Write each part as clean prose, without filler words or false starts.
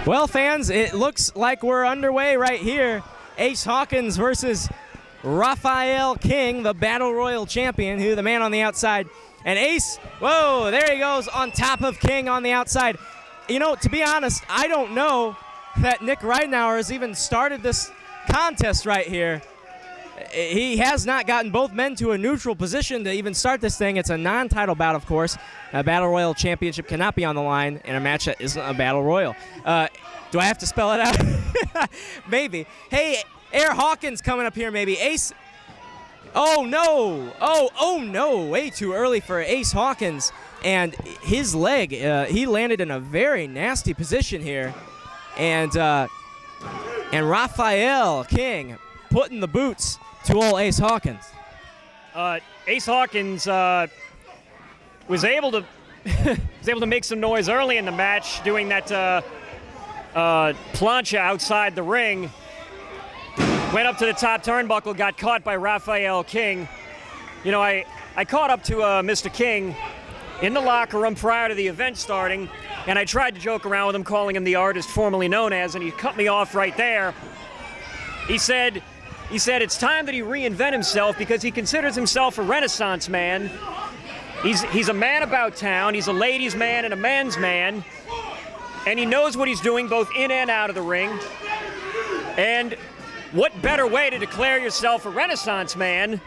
Well, fans, it looks like we're underway right here. Ace Hawkins versus Raphael King, the Battle Royal champion, who the man on the outside. And Ace, whoa, there he goes on top of King on the outside. You know, to be honest, I don't know that Nick Ridenour has even started this contest right here. He has not gotten both men to a neutral position to even start this thing. It's a non-title bout, of course. A Battle Royal championship cannot be on the line in a match that isn't a Battle Royal. Do I have to spell it out? Maybe. Hey, Air Hawkins coming up here maybe. Ace. Oh, no. Oh, no. Way too early for Ace Hawkins. And his leg, he landed in a very nasty position here. And Raphael King putting the boots to old Ace Hawkins. Ace Hawkins was able to make some noise early in the match, doing that plancha outside the ring. Went up to the top turnbuckle, got caught by Raphael King. You know, I caught up to Mr. King in the locker room prior to the event starting, and I tried to joke around with him, calling him the artist formerly known as, and he cut me off right there. He said it's time that he reinvent himself because he considers himself a Renaissance man. He's a man about town. He's a ladies' man and a man's man. And he knows what he's doing both in and out of the ring. And what better way to declare yourself a Renaissance man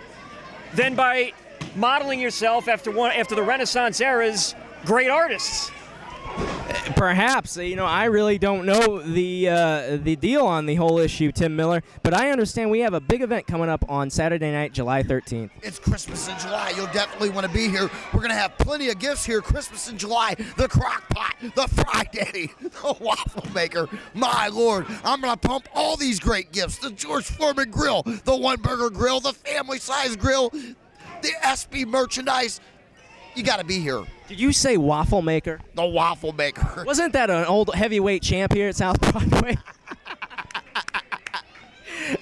than by modeling yourself after the Renaissance era's great artists? Perhaps. You know, I really don't know the deal on the whole issue, Tim Miller, but I understand we have a big event coming up on Saturday night, July 13th. It's Christmas in July. You'll definitely want to be here. We're going to have plenty of gifts here. Christmas in July, the crock pot, the Fry Daddy, the waffle maker. My Lord, I'm going to pump all these great gifts. The George Foreman grill, the One Burger grill, the family size grill, the SB merchandise. You got to be here. Did you say waffle maker? The waffle maker. Wasn't that an old heavyweight champ here at South Broadway?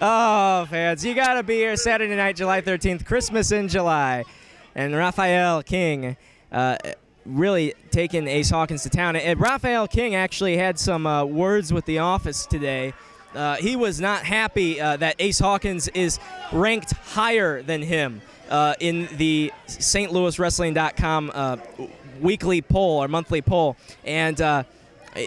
Oh, fans, you got to be here Saturday night, July 13th, Christmas in July. And Raphael King really taking Ace Hawkins to town. And Raphael King actually had some words with the office today. He was not happy that Ace Hawkins is ranked higher than him in the StLouisWrestling.com weekly poll or monthly poll. And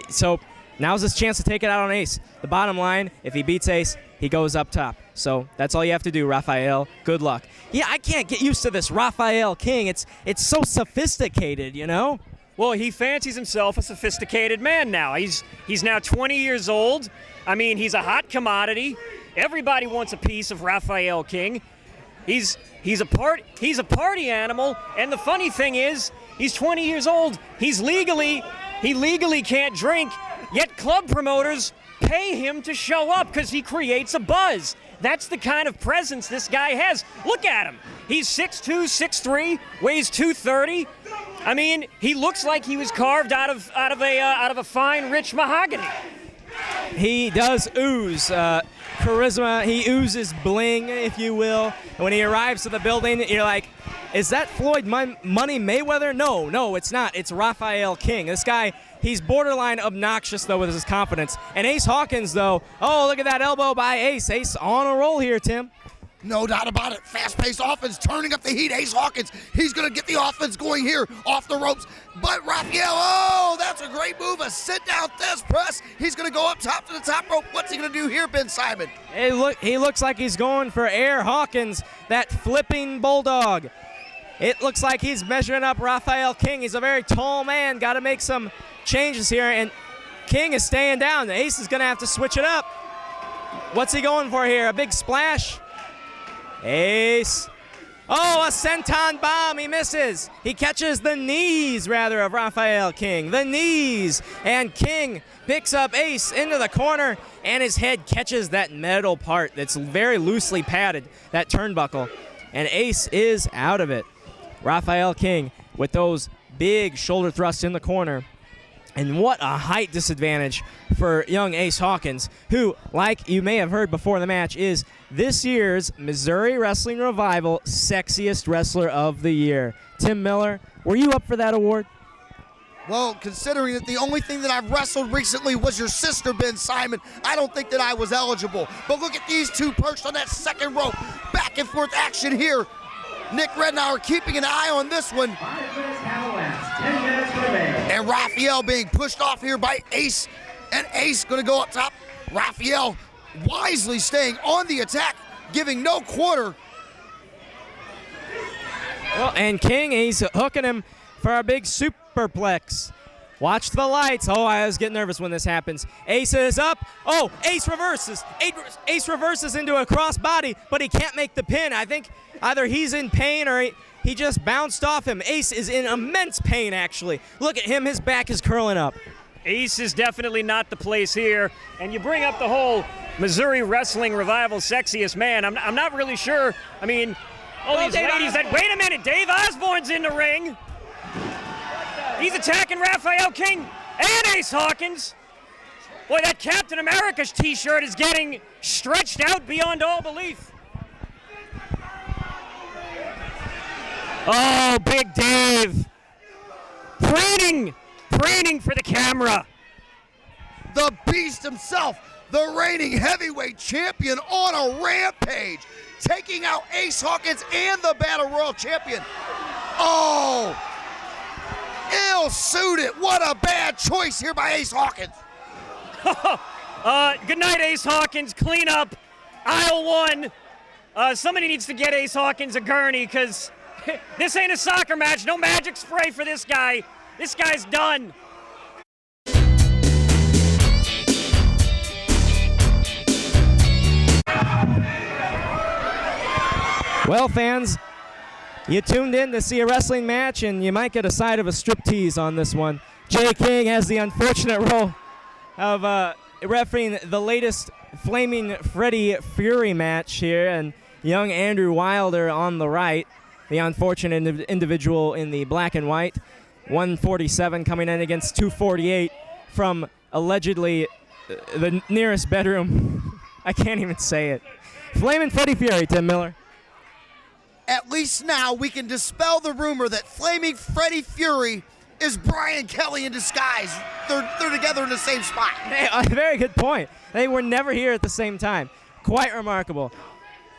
so now's his chance to take it out on Ace. The bottom line, if he beats Ace, he goes up top. So that's all you have to do, Raphael. Good luck. Yeah, I can't get used to this Raphael King. It's so sophisticated, you know? Well, he fancies himself a sophisticated man now. He's now 20 years old. I mean, he's a hot commodity. Everybody wants a piece of Raphael King. He's a party animal, and the funny thing is, he's 20 years old. He legally can't drink, yet club promoters pay him to show up because he creates a buzz. That's the kind of presence this guy has. Look at him. He's 6'2", 6'3", weighs 230. I mean, he looks like he was carved out of a fine, rich mahogany. He does ooze charisma. He oozes bling, if you will. And when he arrives to the building, you're like, is that Floyd Money Mayweather? No, it's not. It's Raphael King. This guy, he's borderline obnoxious, though, with his confidence. And Ace Hawkins, though, oh, look at that elbow by Ace. Ace on a roll here, Tim. No doubt about it. Fast-paced offense, turning up the heat. Ace Hawkins, he's going to get the offense going here off the ropes. But Raphael, oh, that's a great move. A sit-down death press. He's going to go up top to the top rope. What's he going to do here, Ben Simon? Hey, look, he looks like he's going for Air Hawkins, that flipping bulldog. It looks like he's measuring up Raphael King. He's a very tall man. Got to make some changes here, and King is staying down. The Ace is going to have to switch it up. What's he going for here? A big splash? Ace. Oh, a senton bomb. He misses. He catches the knees, rather, of Raphael King. The knees. And King picks up Ace into the corner, and his head catches that metal part that's very loosely padded, that turnbuckle. And Ace is out of it. Raphael King with those big shoulder thrusts in the corner. And what a height disadvantage for young Ace Hawkins, who, like you may have heard before the match, is this year's Missouri Wrestling Revival Sexiest Wrestler of the Year. Tim Miller, were you up for that award? Well, considering that the only thing that I've wrestled recently was your sister, Ben Simon, I don't think that I was eligible. But look at these two perched on that second rope. Back and forth action here. Nick Rednauer keeping an eye on this one. 5 minutes have elapsed. 10 minutes remain. And Raphael being pushed off here by Ace. And Ace gonna go up top. Raphael wisely staying on the attack, giving no quarter. Well, and King, he's hooking him for a big superplex. Watch the lights. Oh, I was getting nervous when this happens. Ace is up. Oh, Ace reverses. Ace reverses into a crossbody, but he can't make the pin. I think either he's in pain or he just bounced off him. Ace is in immense pain, actually. Look at him. His back is curling up. Ace is definitely not the place here. And you bring up the whole Missouri Wrestling Revival sexiest man. I'm not really sure. I mean, all these ladies that, wait a minute, Dave Osborne's in the ring. He's attacking Raphael King and Ace Hawkins. Boy, that Captain America's t-shirt is getting stretched out beyond all belief. Oh, Big Dave. Preening for the camera. The Beast himself, the reigning heavyweight champion on a rampage, taking out Ace Hawkins and the Battle Royal champion. Oh, ill-suited. What a bad choice here by Ace Hawkins. Good night, Ace Hawkins. Clean up aisle 1. Somebody needs to get Ace Hawkins a gurney because this ain't a soccer match. No magic spray for this guy. This guy's done. Well, fans, you tuned in to see a wrestling match, and you might get a side of a striptease on this one. Jay King has the unfortunate role of refereeing the latest Flaming Freddy Fury match here, and young Andrew Wilder on the right, the unfortunate individual in the black and white. 147 coming in against 248 from allegedly the nearest bedroom. I can't even say it. Flaming Freddy Fury, Tim Miller. At least now we can dispel the rumor that Flaming Freddy Fury is Brian Kelly in disguise. They're together in the same spot. Very good point. They were never here at the same time. Quite remarkable.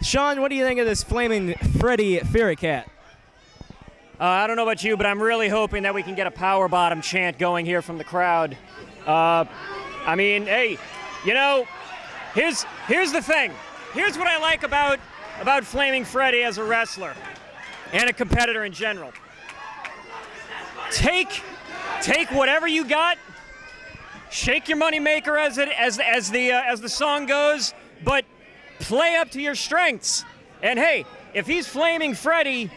Sean, what do you think of this Flaming Freddy Fury cat? I don't know about you, but I'm really hoping that we can get a power bottom chant going here from the crowd. I mean, hey, you know, here's the thing. Here's what I like about Flaming Freddy as a wrestler and a competitor in general. Take whatever you got, shake your moneymaker as the song goes, but play up to your strengths. And hey, if he's Flaming Freddy,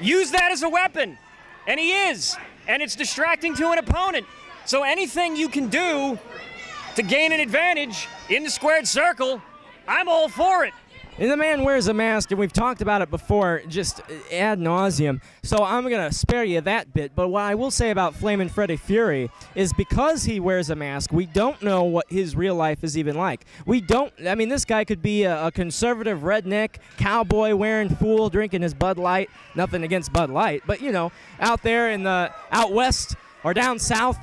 use that as a weapon. And he is. And it's distracting to an opponent. So anything you can do to gain an advantage in the squared circle, I'm all for it. And the man wears a mask, and we've talked about it before, just ad nauseum. So I'm going to spare you that bit. But what I will say about Flamin' Freddy Fury is because he wears a mask, we don't know what his real life is even like. I mean, this guy could be a conservative redneck, cowboy wearing fool, drinking his Bud Light. Nothing against Bud Light, but, you know, out there out west or down south.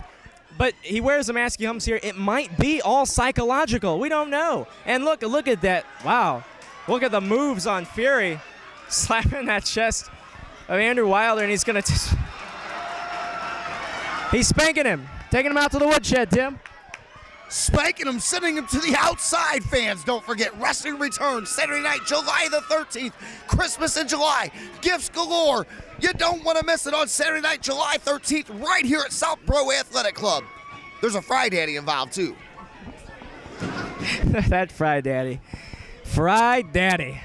But he wears a mask, he comes here. It might be all psychological. We don't know. And look at that. Wow. Look at the moves on Fury, slapping that chest of Andrew Wilder, and he's going to... He's spanking him, taking him out to the woodshed, Tim. Spanking him, sending him to the outside, fans. Don't forget, Wrestling returns Saturday night, July the 13th, Christmas in July, gifts galore. You don't want to miss it on Saturday night, July 13th, right here at South Pro Athletic Club. There's a Fry Daddy involved, too. That Fry Daddy. Fry Daddy.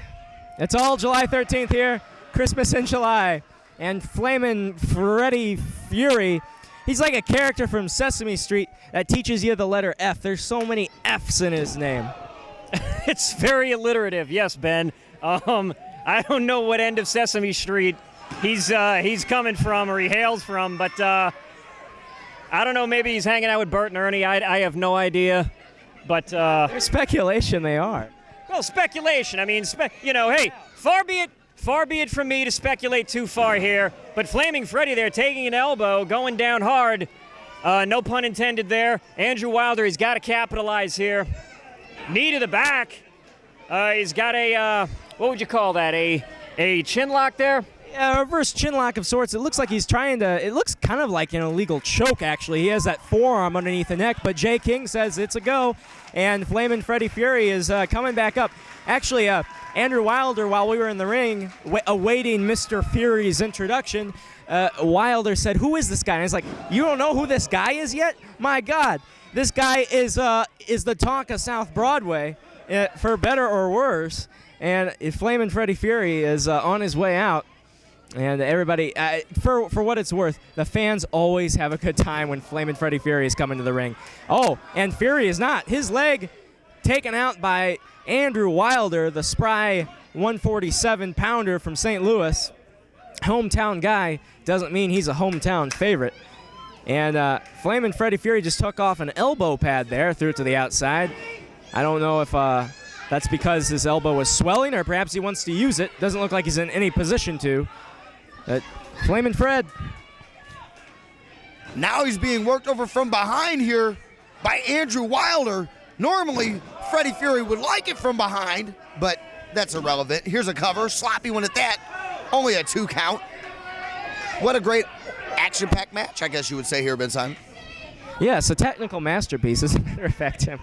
It's all July 13th here, Christmas in July. And Flamin' Freddy Fury, he's like a character from Sesame Street that teaches you the letter F. There's so many F's in his name. It's very alliterative, yes, Ben. I don't know what end of Sesame Street he's coming from or he hails from, but I don't know, maybe he's hanging out with Bert and Ernie. I have no idea. But there's speculation they are. Well, speculation. I mean, you know, hey, far be it from me to speculate too far here. But Flaming Freddy there taking an elbow, going down hard. No pun intended there. Andrew Wilder, he's got to capitalize here. Knee to the back. He's got a, what would you call that, a chin lock there? Yeah, a reverse chin lock of sorts. It looks like he's trying to, it looks kind of like an illegal choke, actually. He has that forearm underneath the neck, but Jay King says it's a go, and Flamin' Freddie Fury is coming back up. Actually, Andrew Wilder, while we were in the ring, awaiting Mr. Fury's introduction, Wilder said, "Who is this guy?" And he's like, "You don't know who this guy is yet? My God, this guy is the talk of South Broadway, for better or worse." And Flamin' Freddie Fury is on his way out. And everybody, for what it's worth, the fans always have a good time when Flamin' Freddie Fury is coming to the ring. Oh, and Fury is not. His leg taken out by Andrew Wilder, the spry 147-pounder from St. Louis. Hometown guy doesn't mean he's a hometown favorite. And Flamin' Freddie Fury just took off an elbow pad there, threw it to the outside. I don't know if that's because his elbow was swelling or perhaps he wants to use it. Doesn't look like he's in any position to. Flamin' Fred. Now he's being worked over from behind here by Andrew Wilder. Normally, Freddie Fury would like it from behind, but that's irrelevant. Here's a cover, sloppy one at that. Only a 2 count. What a great action-packed match, I guess you would say here, Ben Simon. Yes, a technical masterpiece, as a matter of fact, Tim.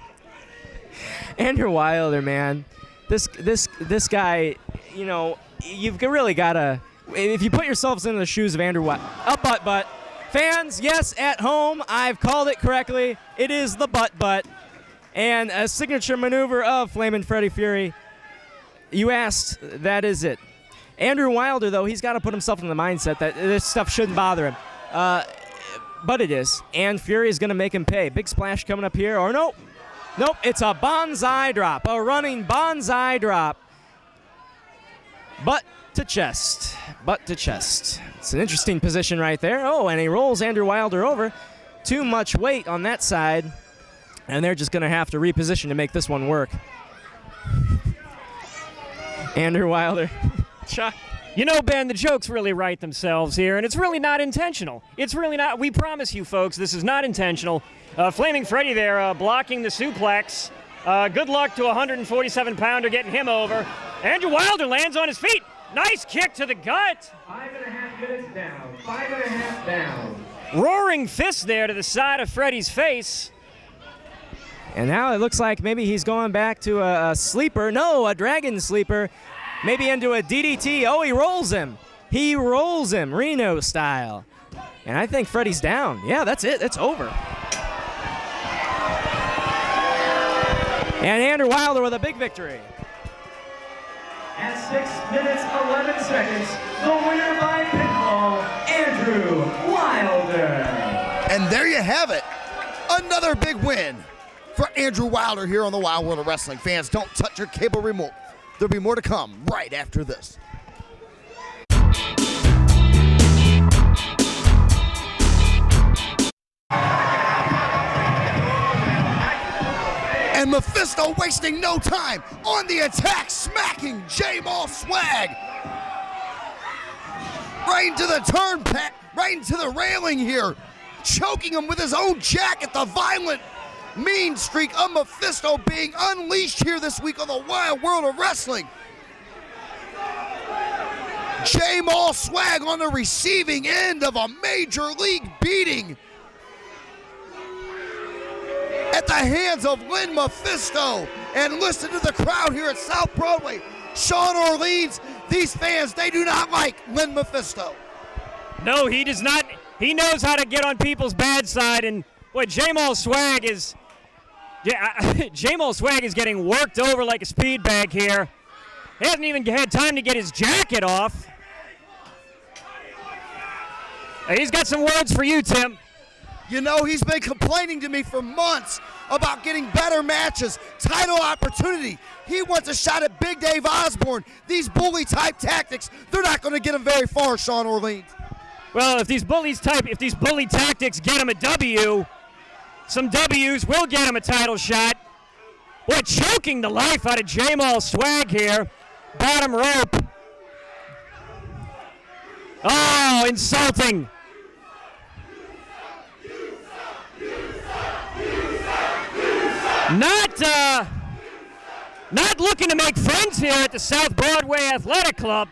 Andrew Wilder, man. This guy, you know, you've really got to, if you put yourselves into the shoes of Andrew Wilder, butt. Fans, yes, at home, I've called it correctly. It is the butt. And a signature maneuver of Flamin' Freddie Fury. You asked, that is it. Andrew Wilder, though, he's got to put himself in the mindset that this stuff shouldn't bother him. But it is. And Fury is going to make him pay. Big splash coming up here. Or nope, it's a bonsai drop. A running bonsai drop. Butt to chest. It's an interesting position right there. Oh, and he rolls Andrew Wilder over. Too much weight on that side. And they're just going to have to reposition to make this one work. Andrew Wilder. You know, Ben, the jokes really write themselves here, and it's really not intentional. It's really not. We promise you, folks, this is not intentional. Flaming Freddy there blocking the suplex. Good luck to a 147-pounder getting him over. Andrew Wilder lands on his feet. Nice kick to the gut. 5.5 minutes down. 5.5 down. Roaring fist there to the side of Freddy's face. And now it looks like maybe he's going back to a sleeper. No, a dragon sleeper. Maybe into a DDT. Oh, he rolls him. Reno style. And I think Freddy's down. Yeah, that's it. It's over. And Andrew Wilder with a big victory. At 6 minutes, 11 seconds, the winner by pinfall, Andrew Wilder. And there you have it. Another big win for Andrew Wilder here on the Wild World of Wrestling. Fans, don't touch your cable remote. There'll be more to come right after this. And Mephisto wasting no time on the attack, smacking Jamal Swagg. Right into the turnpike, right into the railing here. Choking him with his own jacket, the violent mean streak of Mephisto being unleashed here this week on the Wild World of Wrestling. Jamal Swagg on the receiving end of a major league beating at the hands of Lynn Mephisto. And listen to the crowd here at South Broadway. Sean Orleans, these fans, they do not like Lynn Mephisto. No, he does not. He knows how to get on people's bad side, and what Jamal Swagg is, Jamal Swagg is getting worked over like a speed bag here. He hasn't even had time to get his jacket off. He's got some words for you, Tim. You know, he's been complaining to me for months about getting better matches, title opportunity. He wants a shot at Big Dave Osborne. These bully-type tactics, they're not going to get him very far, Sean Orleans. Well, if these bully tactics get him a W, some W's will get him a title shot. Boy, choking the life out of Jamal Swagg here. Bottom rope. Oh, insulting. Not looking to make friends here at the South Broadway Athletic Club.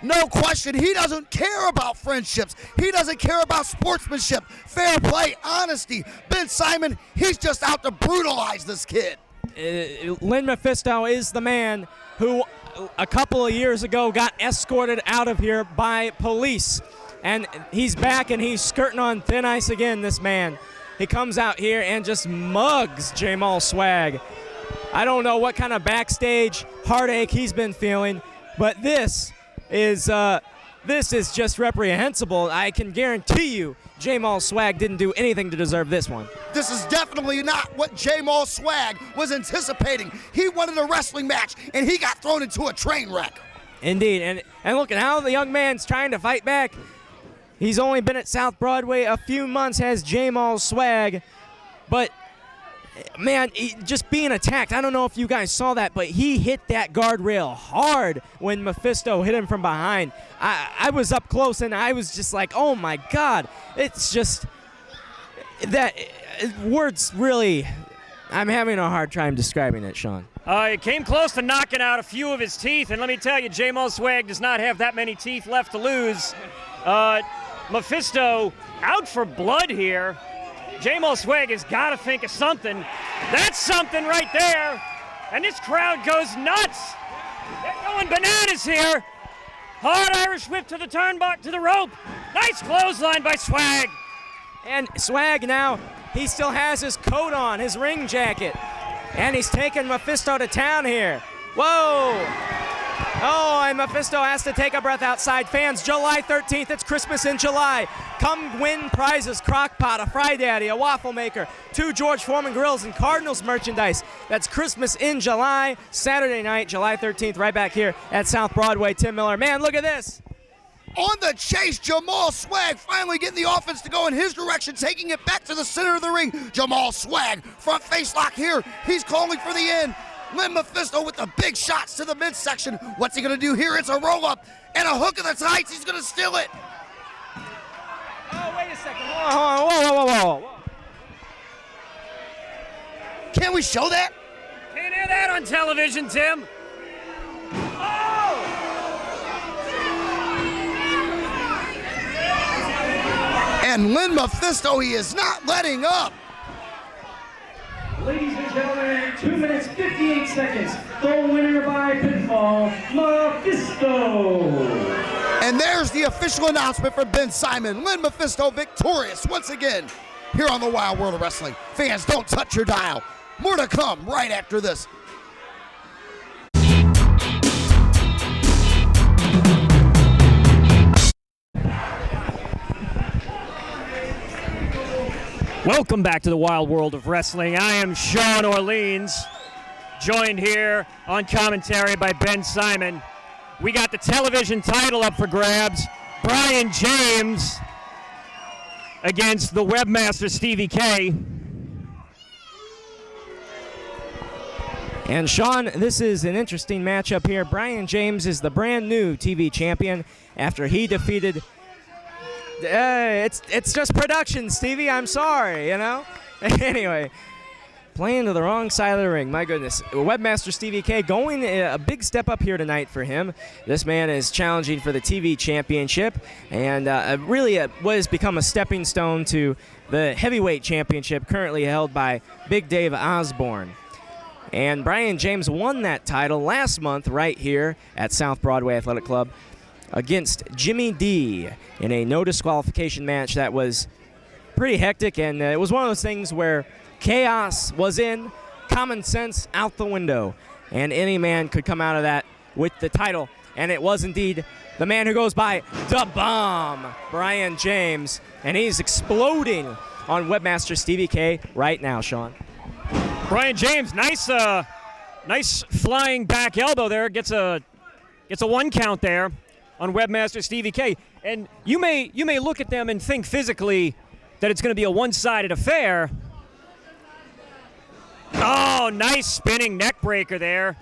No question, he doesn't care about friendships. He doesn't care about sportsmanship, fair play, honesty. Ben Simon, he's just out to brutalize this kid. Lynn Mephisto is the man who a couple of years ago got escorted out of here by police. And he's back and he's skirting on thin ice again, this man. He comes out here and just mugs Jamal Swagg. I don't know what kind of backstage heartache he's been feeling, but this is just reprehensible. I can guarantee you Jamal Swagg didn't do anything to deserve this one. This is definitely not what Jamal Swagg was anticipating. He wanted a wrestling match, and he got thrown into a train wreck. Indeed, and look at how the young man's trying to fight back. He's only been at South Broadway a few months, has Jamal Swagg, but man, just being attacked. I don't know if you guys saw that, but he hit that guardrail hard when Mephisto hit him from behind. I was up close, and I was just like, oh, my God. It's just that words really, I'm having a hard time describing it, Sean. He came close to knocking out a few of his teeth, and let me tell you, Jamal Swagg does not have that many teeth left to lose. Mephisto out for blood here. Jamal Swagg has got to think of something. That's something right there. And this crowd goes nuts. They're going bananas here. Hard Irish whip to the turnbuckle, to the rope. Nice clothesline by Swagg. And Swagg now, he still has his coat on, his ring jacket. And he's taking Mephisto to town here. Whoa. Oh, and Mephisto has to take a breath outside. Fans, July 13th, it's Christmas in July. Come win prizes, crock pot, a Fry Daddy, a waffle maker, 2 George Foreman grills, and Cardinals merchandise. That's Christmas in July, Saturday night, July 13th, right back here at South Broadway. Tim Miller, man, look at this. On the chase, Jamal Swagg finally getting the offense to go in his direction, taking it back to the center of the ring. Jamal Swagg, front face lock here. He's calling for the end. Lynn Mephisto with the big shots to the midsection. What's he going to do here? It's a roll-up and a hook of the tights. He's going to steal it. Oh, wait a second. Whoa. Can we show that? Can't hear that on television, Tim. And Lynn Mephisto, he is not letting up. Ladies and gentlemen, 2 minutes 58 seconds. The winner by pinfall, Mephisto. And there's the official announcement from Ben Simon. Lynn Mephisto victorious once again here on the Wild World of Wrestling. Fans, don't touch your dial. More to come right after this. Welcome back to the Wild World of Wrestling. I am Sean Orleans, joined here on commentary by Ben Simon. We got the television title up for grabs. Brian James against the Webmaster Stevie K. And Sean, this is an interesting matchup here. Brian James is the brand new TV champion after he defeated it's just production, Stevie. I'm sorry, you know. Anyway, playing to the wrong side of the ring. My goodness. Webmaster Stevie K going a big step up here tonight for him. This man is challenging for the TV championship, and really what has become a stepping stone to the heavyweight championship currently held by Big Dave Osborne. And Brian James won that title last month right here at South Broadway Athletic Club against Jimmy D in a no disqualification match that was pretty hectic, and it was one of those things where chaos was in, common sense out the window, and any man could come out of that with the title. And it was indeed the man who goes by the Bomb, Brian James, and he's exploding on Webmaster Stevie K right now, Sean. Brian James, nice flying back elbow there. Gets a 1 count there on Webmaster Stevie K. And you may look at them and think physically that it's going to be a one-sided affair. Oh, nice spinning neck breaker there.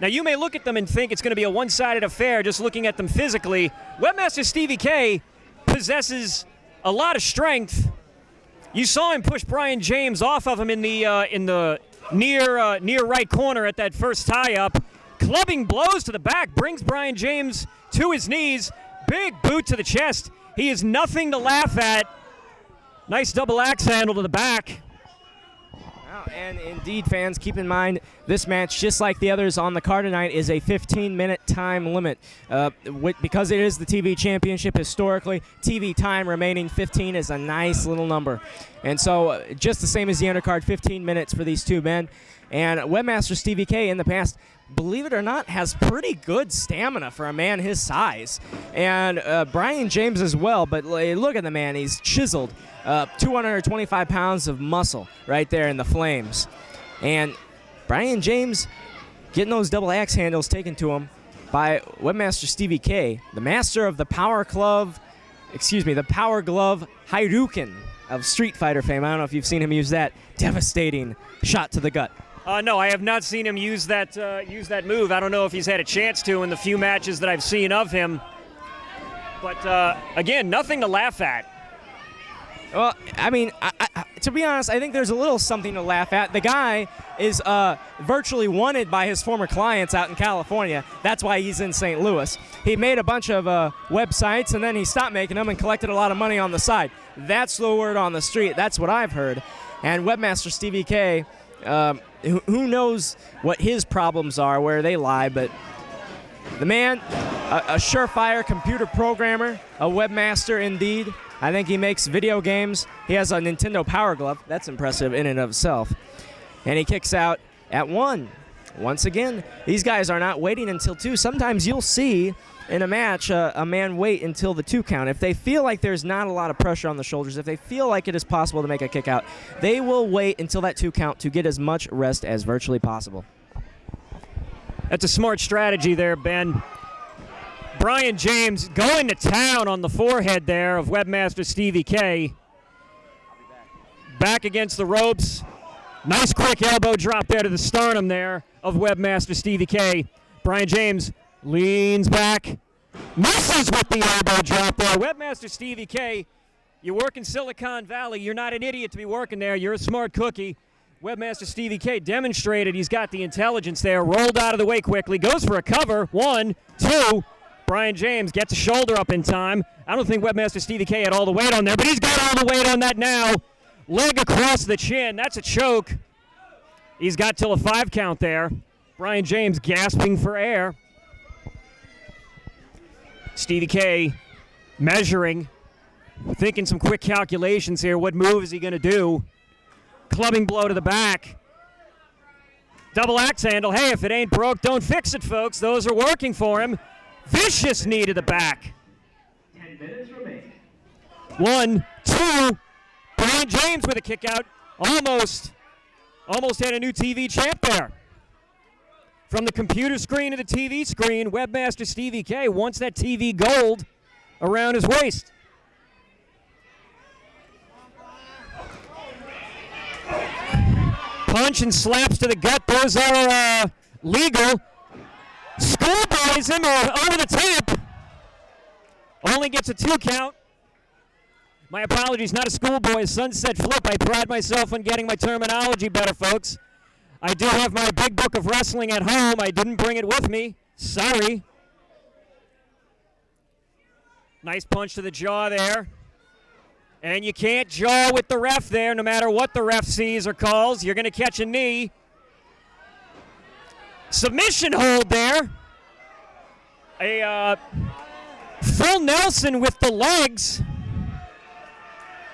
Now, you may look at them and think it's going to be a one-sided affair just looking at them physically. Webmaster Stevie K possesses a lot of strength. You saw him push Brian James off of him in the near right corner at that first tie-up. Clubbing blows to the back brings Brian James to his knees. Big boot to the chest. He is nothing to laugh at. Nice double axe handle to the back. And indeed, fans, keep in mind this match, just like the others on the card tonight, is a 15-minute time limit. Because it is the TV championship, historically, TV time remaining 15 is a nice little number. And so just the same as the undercard, 15 minutes for these two men. And Webmaster Stevie K in the past, believe it or not, has pretty good stamina for a man his size. And Brian James as well, but look at the man, he's chiseled. 225 pounds of muscle right there in the flames. And Brian James getting those double axe handles taken to him by Webmaster Stevie K, the master of the Power Glove Hadouken of Street Fighter fame. I don't know if you've seen him use that devastating shot to the gut. No, I have not seen him use that move. I don't know if he's had a chance to in the few matches that I've seen of him. But again, nothing to laugh at. Well, I mean, to be honest, I think there's a little something to laugh at. The guy is virtually wanted by his former clients out in California. That's why he's in St. Louis. He made a bunch of websites, and then he stopped making them and collected a lot of money on the side. That's the word on the street. That's what I've heard. And Webmaster Stevie K, who knows what his problems are, where they lie, but the man, a surefire computer programmer, a webmaster indeed. I think he makes video games. He has a Nintendo Power Glove. That's impressive in and of itself. And he kicks out at 1. Once again, these guys are not waiting until 2. Sometimes you'll see in a match a man wait until the 2 count. If they feel like there's not a lot of pressure on the shoulders, if they feel like it is possible to make a kick out, they will wait until that 2 count to get as much rest as virtually possible. That's a smart strategy there, Ben. Brian James going to town on the forehead there of Webmaster Stevie K. Back against the ropes. Nice quick elbow drop there to the sternum there of Webmaster Stevie K. Brian James leans back. Misses with the elbow drop there. Webmaster Stevie K, you work in Silicon Valley. You're not an idiot to be working there. You're a smart cookie. Webmaster Stevie K demonstrated he's got the intelligence there. Rolled out of the way quickly. Goes for a cover. 1, 2. Brian James gets a shoulder up in time. I don't think Webmaster Stevie K had all the weight on there, but he's got all the weight on that now. Leg across the chin. That's a choke. He's got till a 5 count there. Brian James gasping for air. Stevie K measuring, thinking some quick calculations here. What move is he going to do? Clubbing blow to the back. Double axe handle. Hey, if it ain't broke, don't fix it, folks. Those are working for him. Vicious knee to the back. 10 minutes remain. 1, 2. Brian James with a kick out. Almost had a new TV champ there. From the computer screen to the TV screen, Webmaster Stevie K wants that TV gold around his waist. Punch and slaps to the gut. Those are legal. Schoolboys him over the tip. Only gets a 2 count. My apologies, not a schoolboy, a sunset flip. I pride myself on getting my terminology better, folks. I do have my big book of wrestling at home. I didn't bring it with me. Sorry. Nice punch to the jaw there. And you can't jaw with the ref there, no matter what the ref sees or calls. You're going to catch a knee. Submission hold there. A full Nelson with the legs.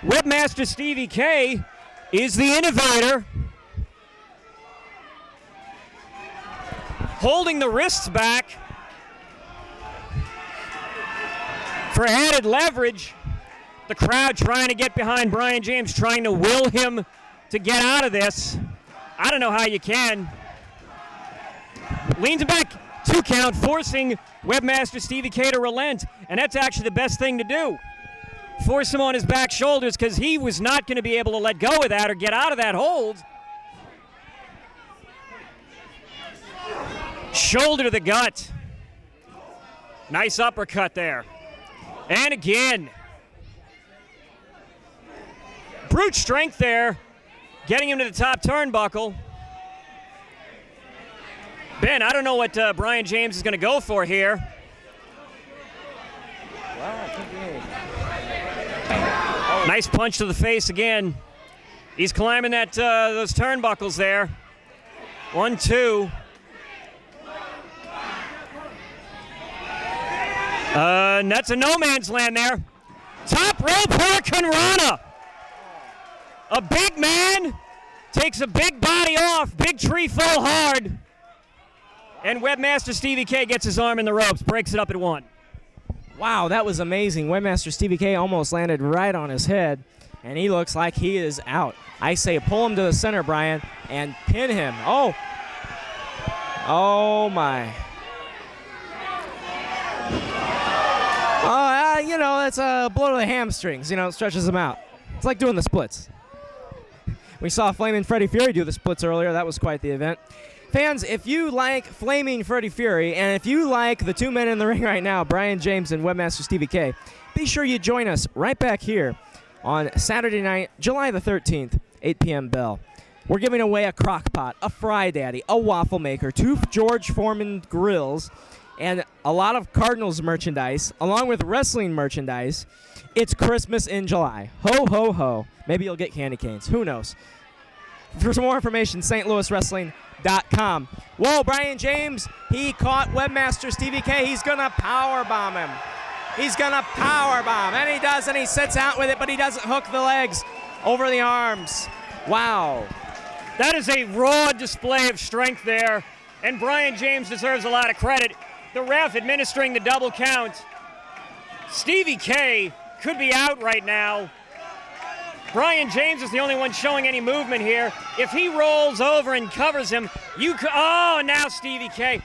Webmaster Stevie K is the innovator. Holding the wrists back for added leverage. The crowd trying to get behind Brian James, trying to will him to get out of this. I don't know how you can. Leans back, 2 count, forcing Webmaster Stevie K to relent. And that's actually the best thing to do. Force him on his back shoulders, because he was not going to be able to let go of that or get out of that hold. Shoulder to the gut. Nice uppercut there. And again. brute strength there, getting him to the top turnbuckle. Ben, I don't know what Brian James is going to go for here. Nice punch to the face again. He's climbing those turnbuckles there. 1, 2. And that's a no man's land there. Top rope Hurricane Rana. A big man takes a big body off. Big tree fall hard. And Webmaster Stevie K gets his arm in the ropes. Breaks it up at 1. Wow, that was amazing. Webmaster Stevie K almost landed right on his head, and he looks like he is out. I say pull him to the center, Brian, and pin him. Oh. Oh, my. You know, that's a blow to the hamstrings. You know, it stretches them out. It's like doing the splits. We saw Flamin' Freddie Fury do the splits earlier. That was quite the event. Fans, if you like Flaming Freddie Fury, and if you like the two men in the ring right now, Brian James and Webmaster Stevie K, be sure you join us right back here on Saturday night, July the 13th, 8 p.m. bell. We're giving away a crock pot, a fry daddy, a waffle maker, 2 George Foreman grills, and a lot of Cardinals merchandise, along with wrestling merchandise. It's Christmas in July. Ho, ho, ho. Maybe you'll get candy canes. Who knows? For some more information, stlouiswrestling.com. Whoa, Brian James, he caught Webmaster Stevie K. He's going to powerbomb him. He's going to powerbomb. And he does, and he sits out with it, but he doesn't hook the legs over the arms. Wow. That is a raw display of strength there, and Brian James deserves a lot of credit. The ref administering the double count. Stevie K could be out right now. Brian James is the only one showing any movement here. If he rolls over and covers him, oh, now Stevie K.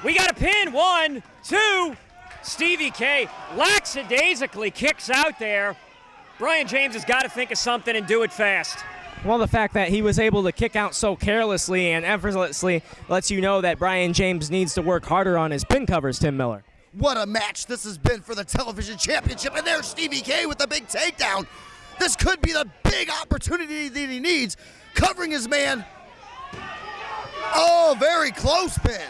We got a pin. 1, 2. Stevie K lackadaisically kicks out there. Brian James has got to think of something and do it fast. Well, the fact that he was able to kick out so carelessly and effortlessly lets you know that Brian James needs to work harder on his pin covers, Tim Miller. What a match this has been for the television championship, and there's Stevie K with the big takedown. This could be the big opportunity that he needs, covering his man. Oh, very close pin.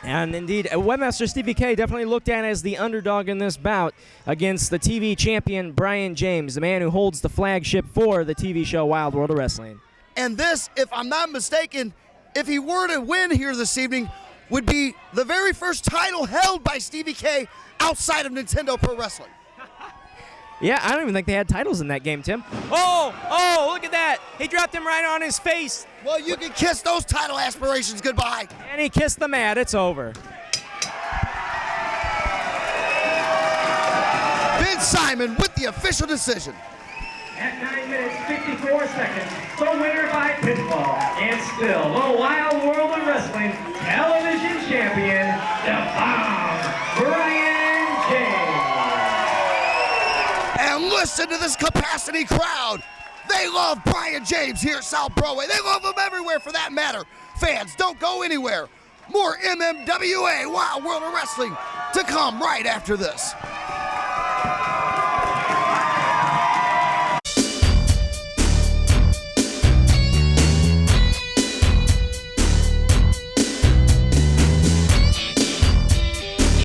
And indeed, Webmaster Stevie K definitely looked at as the underdog in this bout against the TV champion Brian James, the man who holds the flagship for the TV show Wild World of Wrestling. And this, if I'm not mistaken, if he were to win here this evening, would be the very first title held by Stevie K outside of Nintendo Pro Wrestling. Yeah, I don't even think they had titles in that game, Tim. Oh, look at that. He dropped him right on his face. Well, you can kiss those title aspirations goodbye. And he kissed the mat. It's over. Ben Simon with the official decision. At 9 minutes, 54 seconds, the winner by pinfall, and still the Wild World of Wrestling television champion, the Bomb, Brian James. And listen to this capacity crowd. They love Brian James here at South Broadway. They love him everywhere for that matter. Fans, don't go anywhere. More MMWA Wild World of Wrestling to come right after this.